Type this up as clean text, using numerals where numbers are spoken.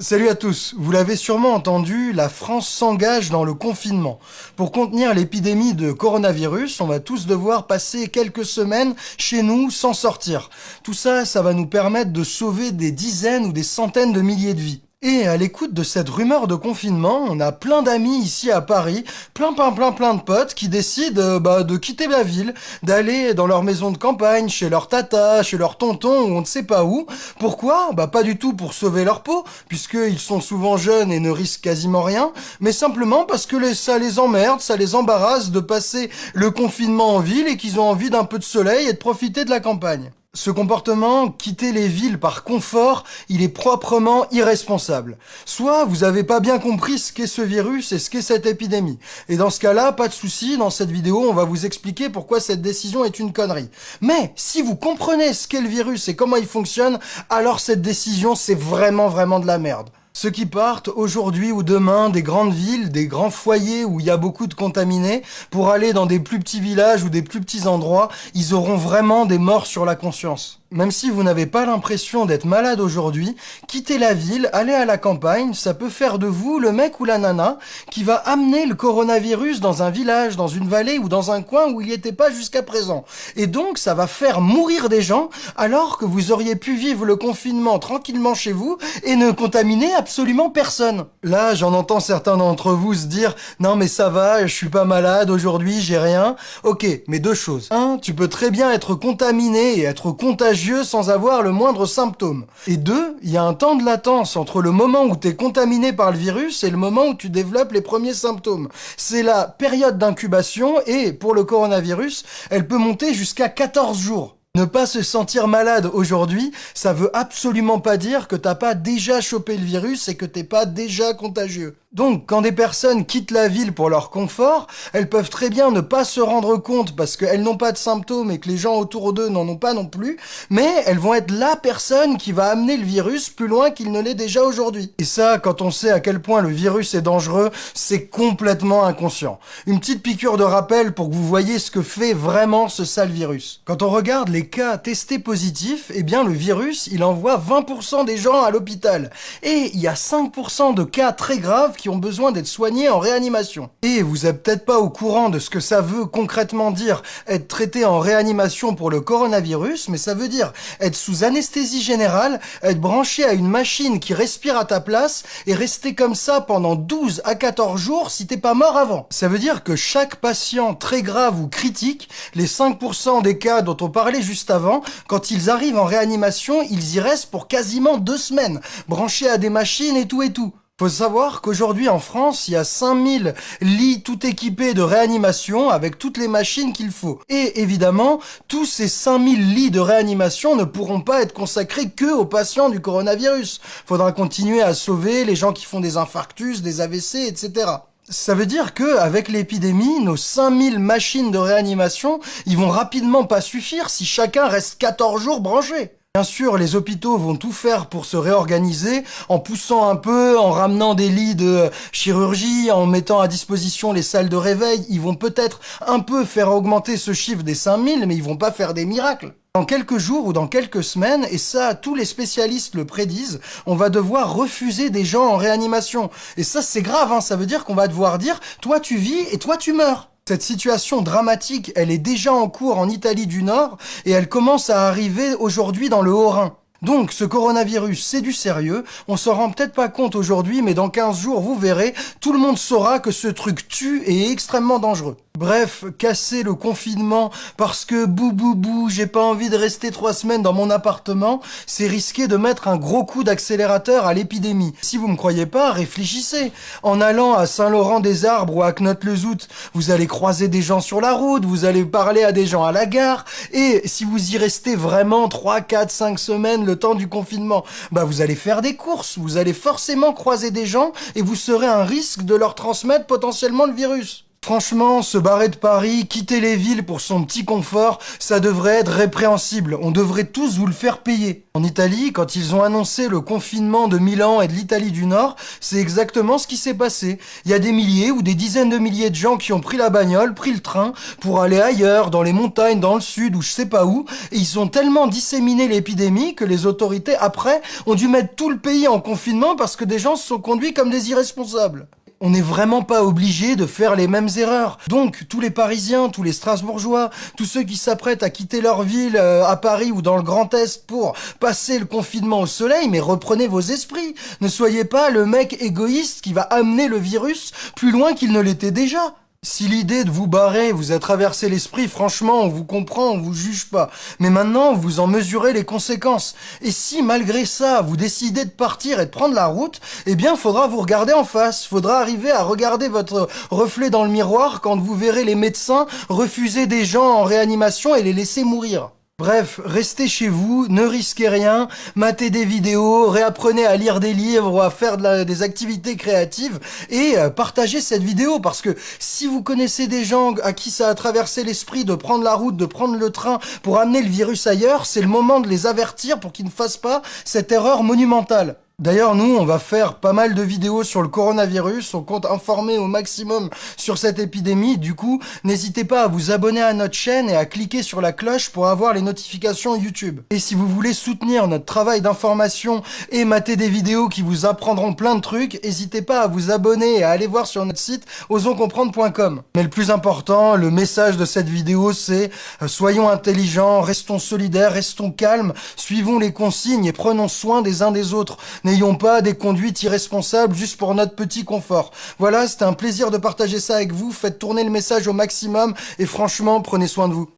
Salut à tous, vous l'avez sûrement entendu, la France s'engage dans le confinement. Pour contenir l'épidémie de coronavirus, on va tous devoir passer quelques semaines chez nous sans sortir. Tout ça, ça va nous permettre de sauver des dizaines ou des centaines de milliers de vies. Et à l'écoute de cette rumeur de confinement, on a plein d'amis ici à Paris, plein de potes qui décident de quitter la ville, d'aller dans leur maison de campagne, chez leur tata, chez leur tonton ou on ne sait pas où. Pourquoi ? Pas du tout pour sauver leur peau, puisqu'ils sont souvent jeunes et ne risquent quasiment rien, mais simplement parce que ça les emmerde, ça les embarrasse de passer le confinement en ville et qu'ils ont envie d'un peu de soleil et de profiter de la campagne. Ce comportement, quitter les villes par confort, il est proprement irresponsable. Soit vous avez pas bien compris ce qu'est ce virus et ce qu'est cette épidémie. Et dans ce cas-là, pas de souci, dans cette vidéo, on va vous expliquer pourquoi cette décision est une connerie. Mais si vous comprenez ce qu'est le virus et comment il fonctionne, alors cette décision, c'est vraiment de la merde. Ceux qui partent aujourd'hui ou demain des grandes villes, des grands foyers où il y a beaucoup de contaminés, pour aller dans des plus petits villages ou des plus petits endroits, ils auront vraiment des morts sur la conscience. Même si vous n'avez pas l'impression d'être malade aujourd'hui, quitter la ville, aller à la campagne, ça peut faire de vous le mec ou la nana qui va amener le coronavirus dans un village, dans une vallée ou dans un coin où il n'y était pas jusqu'à présent. Et donc, ça va faire mourir des gens alors que vous auriez pu vivre le confinement tranquillement chez vous et ne contaminer absolument personne. Là, j'en entends certains d'entre vous se dire « Non mais ça va, je suis pas malade aujourd'hui, j'ai rien. » Ok, mais deux choses. Un, tu peux très bien être contaminé et être contagieux sans avoir le moindre symptôme. Et deux, il y a un temps de latence entre le moment où tu es contaminé par le virus et le moment où tu développes les premiers symptômes. C'est la période d'incubation et, pour le coronavirus, elle peut monter jusqu'à 14 jours. Ne pas se sentir malade aujourd'hui, ça veut absolument pas dire que t'as pas déjà chopé le virus et que t'es pas déjà contagieux. Donc, quand des personnes quittent la ville pour leur confort, elles peuvent très bien ne pas se rendre compte parce qu'elles n'ont pas de symptômes et que les gens autour d'eux n'en ont pas non plus, mais elles vont être la personne qui va amener le virus plus loin qu'il ne l'est déjà aujourd'hui. Et ça, quand on sait à quel point le virus est dangereux, c'est complètement inconscient. Une petite piqûre de rappel pour que vous voyez ce que fait vraiment ce sale virus. Quand on regarde les cas testés positifs, eh bien le virus, il envoie 20% des gens à l'hôpital. Et il y a 5% de cas très graves qui ont besoin d'être soignés en réanimation. Et vous êtes peut-être pas au courant de ce que ça veut concrètement dire être traité en réanimation pour le coronavirus, mais ça veut dire être sous anesthésie générale, être branché à une machine qui respire à ta place et rester comme ça pendant 12 à 14 jours si t'es pas mort avant. Ça veut dire que chaque patient très grave ou critique, les 5% des cas dont on parlait juste avant, quand ils arrivent en réanimation, ils y restent pour quasiment 2 semaines, branchés à des machines et tout. Faut savoir qu'aujourd'hui en France, il y a 5000 lits tout équipés de réanimation avec toutes les machines qu'il faut. Et évidemment, tous ces 5000 lits de réanimation ne pourront pas être consacrés que aux patients du coronavirus. Faudra continuer à sauver les gens qui font des infarctus, des AVC, etc. Ça veut dire que, avec l'épidémie, nos 5000 machines de réanimation, ils vont rapidement pas suffire si chacun reste 14 jours branché. Bien sûr, les hôpitaux vont tout faire pour se réorganiser, en poussant un peu, en ramenant des lits de chirurgie, en mettant à disposition les salles de réveil. Ils vont peut-être un peu faire augmenter ce chiffre des 5000, mais ils vont pas faire des miracles. Dans quelques jours ou dans quelques semaines, et ça, tous les spécialistes le prédisent, on va devoir refuser des gens en réanimation. Et ça, c'est grave, hein, ça veut dire qu'on va devoir dire « toi tu vis et toi tu meurs ». Cette situation dramatique, elle est déjà en cours en Italie du Nord et elle commence à arriver aujourd'hui dans le Haut-Rhin. Donc, ce coronavirus, c'est du sérieux. On s'en rend peut-être pas compte aujourd'hui, mais dans 15 jours, vous verrez, tout le monde saura que ce truc tue et est extrêmement dangereux. Bref, casser le confinement parce que bou, j'ai pas envie de rester 3 semaines dans mon appartement, c'est risquer de mettre un gros coup d'accélérateur à l'épidémie. Si vous me croyez pas, réfléchissez. En allant à Saint-Laurent-des-Arbres ou à Knott-le-Zout, vous allez croiser des gens sur la route, vous allez parler à des gens à la gare, et si vous y restez vraiment 3, 4, 5 semaines le temps du confinement, vous allez faire des courses, vous allez forcément croiser des gens et vous serez un risque de leur transmettre potentiellement le virus. Franchement, se barrer de Paris, quitter les villes pour son petit confort, ça devrait être répréhensible. On devrait tous vous le faire payer. En Italie, quand ils ont annoncé le confinement de Milan et de l'Italie du Nord, c'est exactement ce qui s'est passé. Il y a des milliers ou des dizaines de milliers de gens qui ont pris la bagnole, pris le train pour aller ailleurs, dans les montagnes, dans le sud ou je sais pas où, et ils ont tellement disséminé l'épidémie que les autorités, après, ont dû mettre tout le pays en confinement parce que des gens se sont conduits comme des irresponsables. On n'est vraiment pas obligé de faire les mêmes erreurs. Donc, tous les Parisiens, tous les Strasbourgeois, tous ceux qui s'apprêtent à quitter leur ville à Paris ou dans le Grand Est pour passer le confinement au soleil, mais reprenez vos esprits. Ne soyez pas le mec égoïste qui va amener le virus plus loin qu'il ne l'était déjà. Si l'idée de vous barrer vous a traversé l'esprit, franchement, on vous comprend, on vous juge pas. Mais maintenant, vous en mesurez les conséquences. Et si, malgré ça, vous décidez de partir et de prendre la route, eh bien, faudra vous regarder en face. Faudra arriver à regarder votre reflet dans le miroir quand vous verrez les médecins refuser des gens en réanimation et les laisser mourir. Bref, restez chez vous, ne risquez rien, matez des vidéos, réapprenez à lire des livres ou à faire des activités créatives et partagez cette vidéo parce que si vous connaissez des gens à qui ça a traversé l'esprit de prendre la route, de prendre le train pour amener le virus ailleurs, c'est le moment de les avertir pour qu'ils ne fassent pas cette erreur monumentale. D'ailleurs, nous, on va faire pas mal de vidéos sur le coronavirus, on compte informer au maximum sur cette épidémie, du coup, n'hésitez pas à vous abonner à notre chaîne et à cliquer sur la cloche pour avoir les notifications YouTube. Et si vous voulez soutenir notre travail d'information et mater des vidéos qui vous apprendront plein de trucs, n'hésitez pas à vous abonner et à aller voir sur notre site osonscomprendre.com. Mais le plus important, le message de cette vidéo, c'est soyons intelligents, restons solidaires, restons calmes, suivons les consignes et prenons soin des uns des autres. N'ayons pas des conduites irresponsables juste pour notre petit confort. Voilà, c'était un plaisir de partager ça avec vous. Faites tourner le message au maximum et franchement, prenez soin de vous.